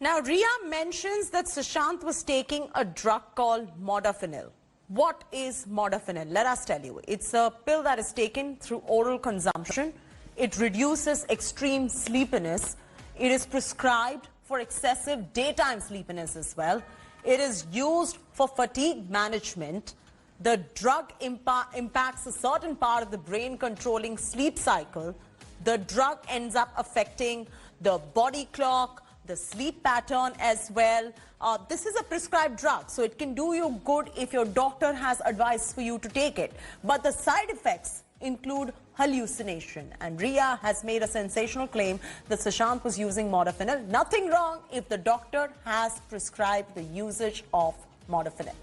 Now, Ria mentions that Sushant was taking a drug called modafinil. What is modafinil? Let us tell you. It's a pill that is taken through oral consumption. It reduces extreme sleepiness. It is prescribed for excessive daytime sleepiness as well. It is used for fatigue management. The drug impacts a certain part of the brain controlling sleep cycle. The drug ends up affecting the body clock, the sleep pattern as well. This is a prescribed drug, so it can do you good if your doctor has advice for you to take it. But the side effects include hallucination. And Ria has made a sensational claim that Sushant was using modafinil. Nothing wrong if the doctor has prescribed the usage of modafinil.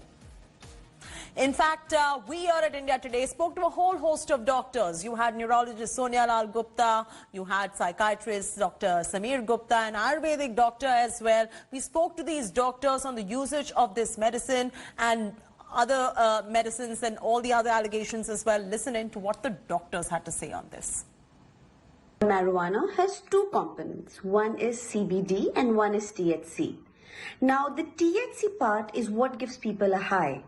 In fact, we here at India Today spoke to a whole host of doctors. You had neurologist Sonia Lal Gupta, you had psychiatrist Dr. Samir Gupta, and Ayurvedic doctor as well. We spoke to these doctors on the usage of this medicine and other medicines and all the other allegations as well. Listen in to what the doctors had to say on this. Marijuana has two components. One is CBD and one is THC. Now, the THC part is what gives people a high.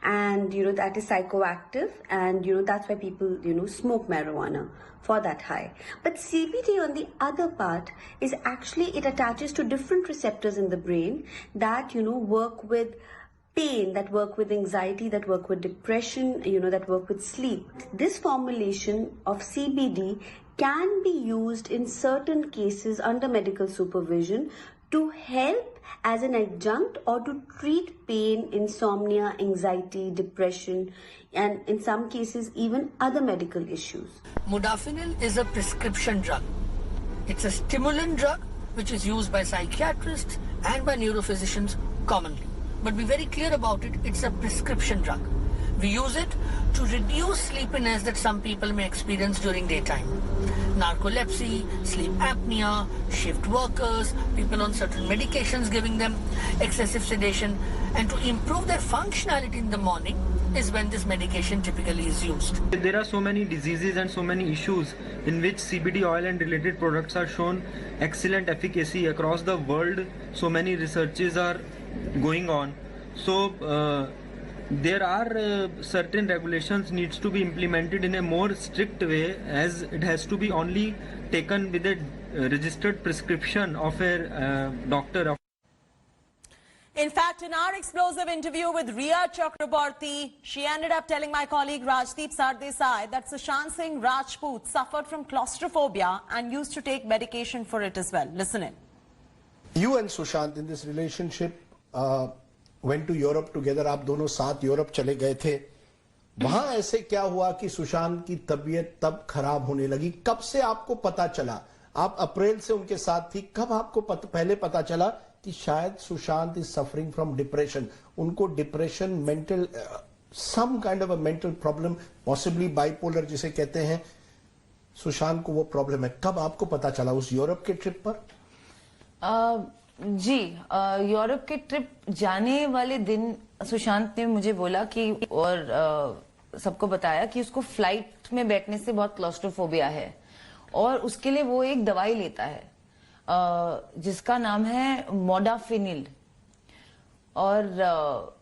And that is psychoactive, and that's why people smoke marijuana for that high. But CBD on the other part is actually, it attaches to different receptors in the brain that work with pain, that work with anxiety, that work with depression, that work with sleep. This formulation of CBD can be used in certain cases under medical supervision to help as an adjunct or to treat pain, insomnia, anxiety, depression, and in some cases even other medical issues. Modafinil is a prescription drug. It's a stimulant drug which is used by psychiatrists and by neurophysicians commonly. But be very clear about it, it's a prescription drug. We use it to reduce sleepiness that some people may experience during daytime. Narcolepsy, sleep apnea, shift workers, people on certain medications giving them excessive sedation, and to improve their functionality in the morning is when this medication typically is used. There are so many diseases and so many issues in which CBD oil and related products are shown excellent efficacy across the world. So many researches are going on. So there are certain regulations needs to be implemented in a more strict way, as it has to be only taken with a registered prescription of a doctor. In fact, in our explosive interview with Ria Chakraborty, she ended up telling my colleague Rajdeep Sardesai that Sushant Singh Rajput suffered from claustrophobia and used to take medication for it as well. Listen in. You and Sushant in this relationship went to Europe together. आप दोनों साथ Europe चले गए थे. वहां ऐसे क्या हुआ कि सुशांत की तबीयत तब खराब होने लगी? कब से आपको पता चला? आप अप्रैल से उनके साथ थी. कब आपको पहले पता चला कि शायद Sushant is suffering from depression? उनको depression, mental, some kind of a mental problem, possibly bipolar जिसे कहते हैं, सुशांत को वो प्रॉब्लम है. कब आपको पता चला? उस यूरोप के ट्रिप पर? जी, यूरोप के ट्रिप जाने वाले दिन सुशांत ने मुझे बोला कि और सबको बताया कि उसको फ्लाइट में बैठने से बहुत क्लॉस्ट्रोफोबिया है और उसके लिए वो एक दवाई लेता है जिसका नाम है मोडाफिनिल. और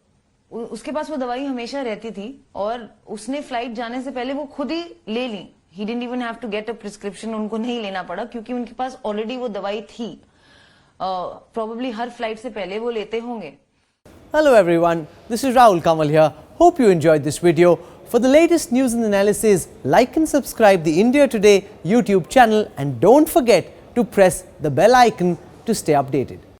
उसके पास वो दवाई हमेशा रहती थी और उसने फ्लाइट जाने से पहले वो खुद ही ले ली. He didn't even have to get a prescription. उनको नहीं लेना पड़ा क्योंकि उनके पास ऑलरेडी वो दवाई थी. Probably हर फ्लाइट से पहले वो लेते होंगे. Hello everyone, this is Rahul Kamal here. Hope you enjoyed this video. For the latest news and analysis, like and subscribe the India Today YouTube channel and don't forget to press the bell icon to stay updated.